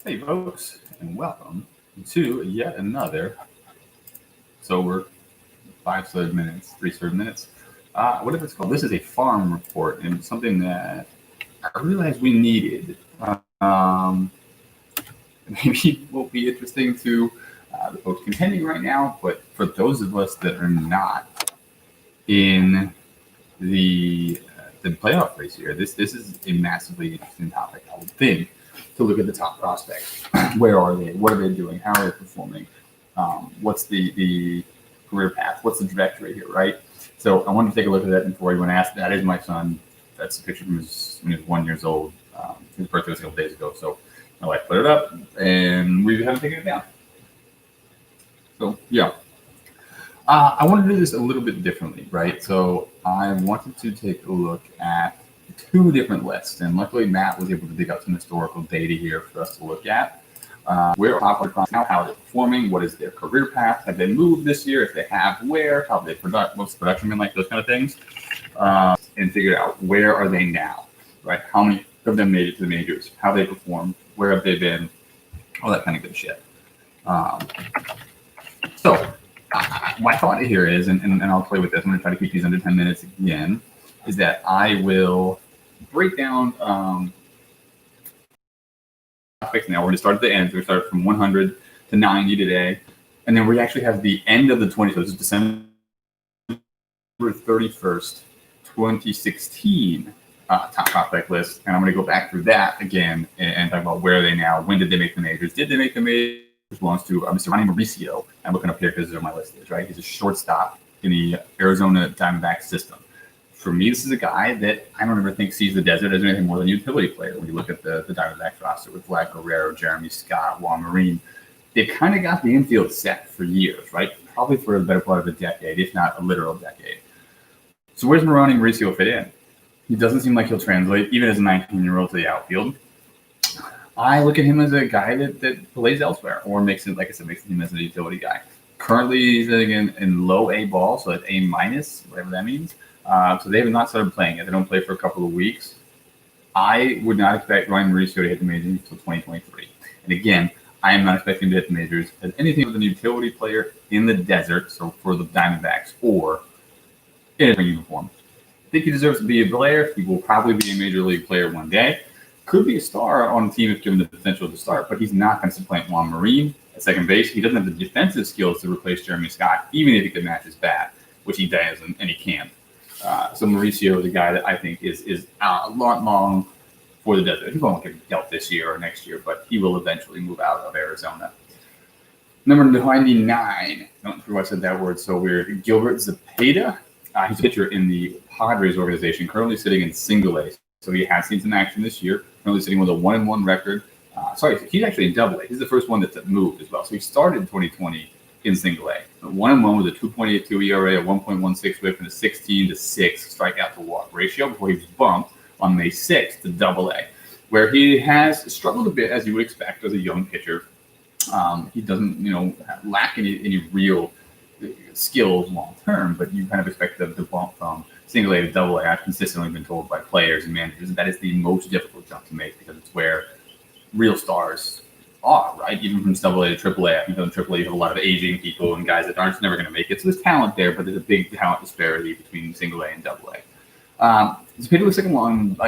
Hey, folks, and welcome to yet another sober 5 minutes, 3 minutes. Whatever it's called. This is a farm report and something that I realized we needed. Maybe won't be interesting to the folks contending right now, but for those of us that are not in the playoff race here, this is a massively interesting topic. I would think to look at the top prospects. Where are they? What are they doing? How are they performing? What's the career path? What's the trajectory here, right? So I wanted to take a look at that before anyone asked. That is my son. That's a picture from when he was 1 year old. His birthday was a couple days ago. So my wife put it up, and we haven't taken it down. So yeah. I want to do this a little bit differently, right? So I wanted to take a look at two different lists, and luckily Matt was able to dig up some historical data here for us to look at. Where are now? How are they performing? What is their career path? Have they moved this year? If they have, where? How they what's the production been like? Those kind of things, and figure out where are they now, right? How many of them made it to the majors? How they performed? Where have they been? All that kind of good shit. My thought here is, and I'll play with this. I'm going to try to keep these under 10 minutes again. Is that I will break down topics now. We're going to start at the end. So we start from 100 to 90 today, and then we actually have the end of the 20. So this is December 31st, 2016 top prospect list, and I'm going to go back through that again and talk about where are they now, when did they make the majors, did they make the majors? Belongs to Mr. Ronnie Mauricio. I'm looking up here because this is where my list is, right? He's a shortstop in the Arizona Diamondbacks system. For me, this is a guy that I don't ever think sees the desert as anything more than a utility player. When you look at the Diamondbacks roster with Vlad Guerrero, Jeremy Scott, Juan Marin, they've kind of got the infield set for years, right? Probably for the better part of a decade, if not a literal decade. So where's Ronnie Mauricio fit in? He doesn't seem like he'll translate, even as a 19-year-old, to the outfield. I look at him as a guy that plays elsewhere or makes him as a utility guy. Currently, he's again in low A ball, so that's A minus, whatever that means. So they have not started playing yet. They don't play for a couple of weeks. I would not expect Ryan Mauricio to hit the majors until 2023. And again, I am not expecting him to hit the majors as anything with a utility player in the desert, so for the Diamondbacks or in a uniform. I think he deserves to be a player. He will probably be a major league player one day. Could be a star on a team if given the potential to start, but he's not going to supplant Juan Marin at second base. He doesn't have the defensive skills to replace Jeremy Scott, even if he could match his bat, which he does, and he can. So Mauricio is a guy that I think is a lot long for the desert. He won't get dealt this year or next year, but he will eventually move out of Arizona. Number 99. Don't know if I said that word so weird. Gilbert Zepeda. He's a pitcher in the Padres organization, currently sitting in single A. So he has seen some action this year, currently sitting with a 1-1 record. He's actually in Double A. He's the first one that's moved as well. So he started 2020 in Single A, 1-1 with a 2.82 ERA, a 1.16 WHIP, and a 16-6 strikeout to walk ratio before he was bumped on May 6th to Double A, where he has struggled a bit as you would expect as a young pitcher. He doesn't, lack any real skills long term, but you kind of expect the bump from Single A to Double A. I've consistently been told by players and managers that is the most difficult jump to make because it's where real stars are, right? Even from Double A to Triple A. I think in Triple A you have a lot of aging people and guys that aren't never going to make it. So there's talent there, but there's a big talent disparity between Single A and Double A. Zepeda looks like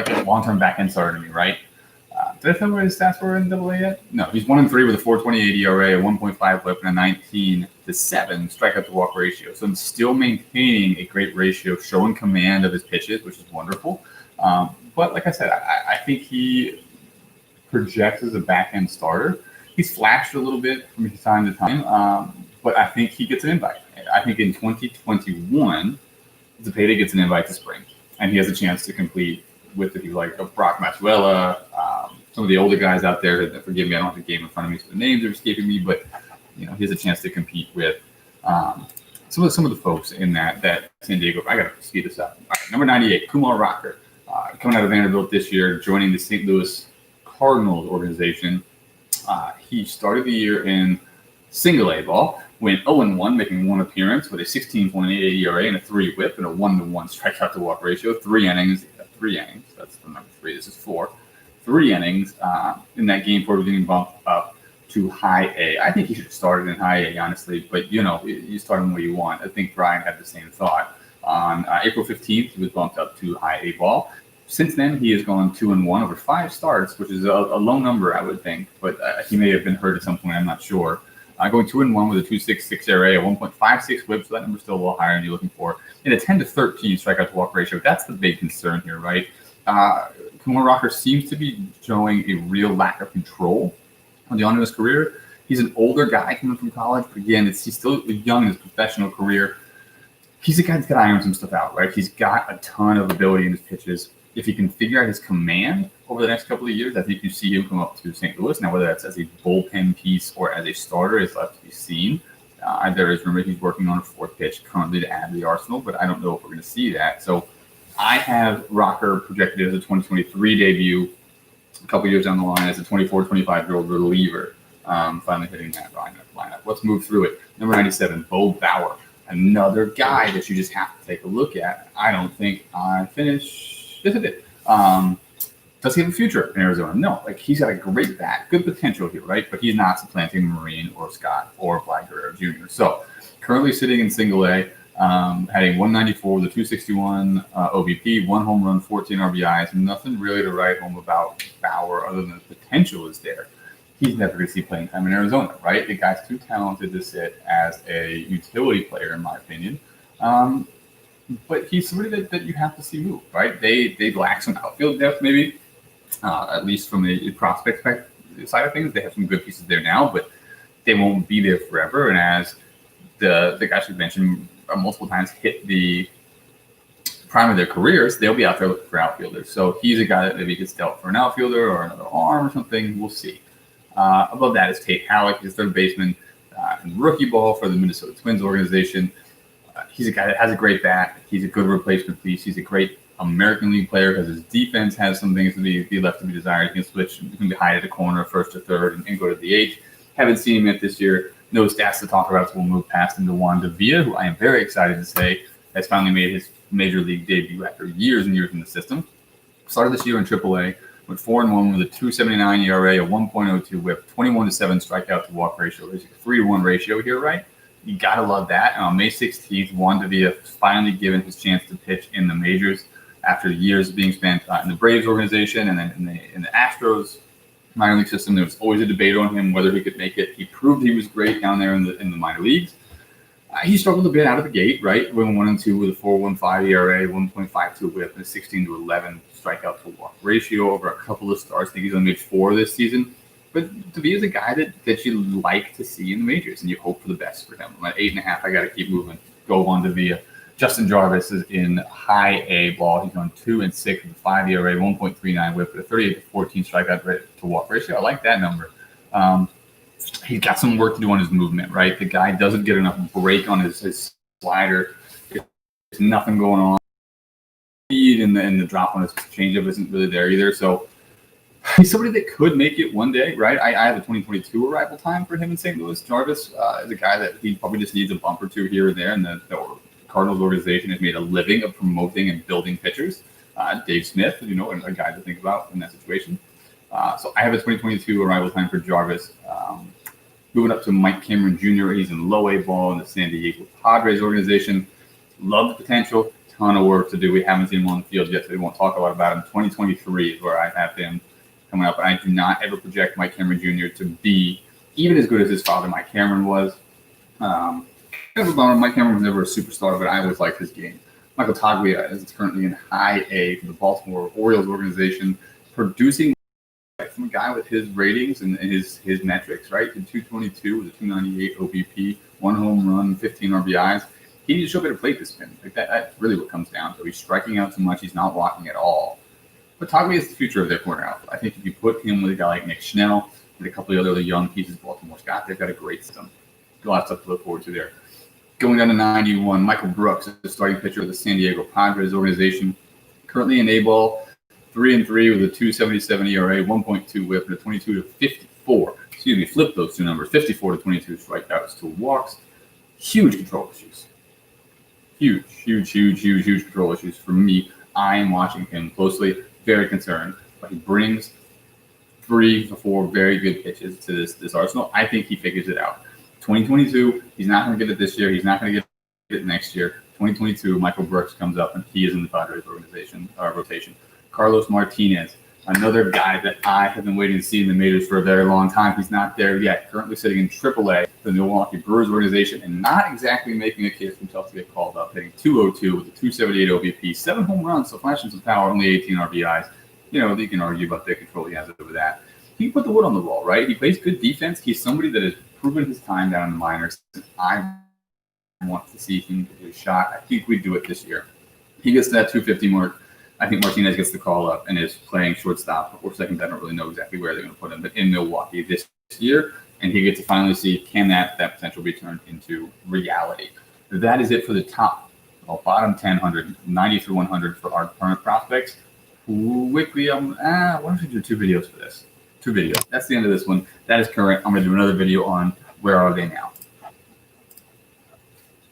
a long-term back-end starter to me, right? Did I tell you what his stats were in Double A yet? No, he's 1-3 with a 4.28 ERA, a 1.5 WHIP, and a 19-7 strikeout to walk ratio. So I'm still maintaining a great ratio, showing command of his pitches, which is wonderful. But like I said, I think he projects as a back-end starter. He's flashed a little bit from time to time, but I think he gets an invite. I think in 2021, Zepeda gets an invite to spring, and he has a chance to compete with the people like Brock Matuella, some of the older guys out there that, forgive me, I don't have the game in front of me, so the names are escaping me, but he has a chance to compete with some of the folks in that San Diego. I got to speed this up. All right, number 98, Kumar Rocker, coming out of Vanderbilt this year, joining the St. Louis Cardinals organization. He started the year in Single A ball, went 0-1, making one appearance with a 16.88 ERA and a 3 WHIP and a 1-1 strikeout to walk ratio. 3 innings. That's the number 3. This is 4. 3 innings in that game before being bumped up to high A. I think he should have started in high A, honestly, but you start him where you want. I think Brian had the same thought. On April 15th, he was bumped up to high A ball. Since then, he has gone 2-1 over 5 starts, which is a low number, I would think, but he may have been hurt at some point. I'm not sure. Going 2-1 with a 2.66 ERA, a 1.56 WHIP, so that number's still a little higher than you're looking for, and a 10-13 strikeout to walk ratio. That's the big concern here, right? Kumar Rocker seems to be showing a real lack of control on the end of his career. He's an older guy coming from college, but again, he's still young in his professional career. He's a guy that's got to iron some stuff out, right? He's got a ton of ability in his pitches. If he can figure out his command over the next couple of years, I think you see him come up to St. Louis. Now, whether that's as a bullpen piece or as a starter is left to be seen. There is rumor he's working on a 4th pitch currently to add to the arsenal, but I don't know if we're going to see that. So I have Rocker projected as a 2023 debut a couple years down the line as a 24, 25-year-old reliever, finally hitting that lineup. Let's move through it. Number 97, Bo Bauer, another guy that you just have to take a look at. I don't think I finished. Yes, it did. Does he have a future in Arizona? No. He's got a great bat, good potential here, right? But he's not supplanting Marine or Scott or Vlad Guerrero Jr. So currently sitting in single A, having 194 with a 261 OBP, 1 home run, 14 RBIs. Nothing really to write home about Bauer other than the potential is there. He's never going to see playing time in Arizona, right? The guy's too talented to sit as a utility player, in my opinion. But he's somebody that you have to see move, right? They lack some outfield depth, maybe, at least from the prospect side of things. They have some good pieces there now, but they won't be there forever. And as the guys we mentioned multiple times hit the prime of their careers, they'll be out there looking for outfielders. So he's a guy that maybe gets dealt for an outfielder or another arm or something. We'll see. Above that is Tate Halleck, his 3rd baseman in rookie ball for the Minnesota Twins organization. He's a guy that has a great bat. He's a good replacement piece. He's a great American League player because his defense has some things to be left to be desired. He can switch. He can be high at the corner, 1st to 3rd, and go to the H. Haven't seen him yet this year. No stats to talk about, so we'll move past him to Juan Davila, who I am very excited to say has finally made his major league debut after years and years in the system. Started this year in AAA, went 4-1 with a 2.79 ERA, a 1.02 WHIP, 21-7 strikeout to walk ratio. There's a 3-to-1 ratio here, right? You got to love that. And on May 16th, Juan Davila finally given his chance to pitch in the majors after years being spent in the Braves organization and then in the Astros minor league system. There was always a debate on him whether he could make it. He proved he was great down there in the minor leagues. He struggled a bit out of the gate, right? Went 1-2 with a 4.15 ERA, 1.52 WHIP, and a 16-11 strikeout to walk ratio over a couple of starts. I think he's only made 4 this season. But Davila is a guy that you like to see in the majors, and you hope for the best for him. I'm at 8.5. I got to keep moving. Go on Davila. Justin Jarvis is in high A ball. He's on 2-6 with a 5 ERA, 1.39 WHIP, but a 38-14 strikeout to walk ratio. I like that number. He's got some work to do on his movement, right? The guy doesn't get enough break on his slider. There's nothing going on. Speed and the drop on his changeup isn't really there either. So he's somebody that could make it one day, right? I have a 2022 arrival time for him in St. Louis. Jarvis is a guy that he probably just needs a bump or two here and there, and the Cardinals organization has made a living of promoting and building pitchers. Dave Smith, a guy to think about in that situation. So I have a 2022 arrival time for Jarvis. Moving up to Mike Cameron Jr. He's in low A ball in the San Diego Padres organization. Love the potential. Ton of work to do. We haven't seen him on the field yet, so we won't talk a lot about him. 2023 is where I have him coming up. And I do not ever project Mike Cameron Jr. to be even as good as his father, Mike Cameron, was. Mike Cameron was never a superstar, but I always liked his game. Michael Toglia is currently in high A for the Baltimore Orioles organization, producing from a guy with his ratings and his metrics, right? In 222 with a 298 OBP, 1 home run, 15 RBIs. He needs to show better plate discipline. That's really what comes down to. He's striking out too much. He's not walking at all. But Toglia is the future of their corner outfield. I think if you put him with a guy like Nick Schnell and a couple of other young pieces, Baltimore Scott, they've got a great system. A lot of stuff to look forward to there. Going down to 91, Michael Brooks is the starting pitcher of the San Diego Padres organization. Currently in A-ball, 3-3 with a 2.77 ERA, 1.2 WHIP, and a 22-54. Flip those two numbers. 54-22 strikeouts to walks. Huge control issues. Huge control issues for me. I am watching him closely, very concerned. But he brings 3 to 4 very good pitches to this arsenal. I think he figures it out. 2022, he's not going to get it this year. He's not going to get it next year. 2022, Michael Brooks comes up and he is in the Padres rotation. Carlos Martinez, another guy that I have been waiting to see in the majors for a very long time. He's not there yet. Currently sitting in AAA for the Milwaukee Brewers organization and not exactly making a case for himself to get called up. Hitting .202 with a .278 OBP, 7 home runs, so flashing some power, only 18 RBIs. You know, you can argue about the control he has over that. He put the wood on the wall, right? He plays good defense. He's somebody that has proven his time down in the minors. I want to see him get his shot. I think we'd do it this year. He gets to that 250 mark. I think Martinez gets the call up and is playing shortstop or second. I don't really know exactly where they're going to put him, but in Milwaukee this year, and he gets to finally see can that potential be turned into reality. That is it for the top, well, bottom 100, 90 through 100 for our current prospects. Quickly, why don't we do 2 videos for this? 2 videos. That's the end of this one. That is current. I'm going to do another video on where are they now.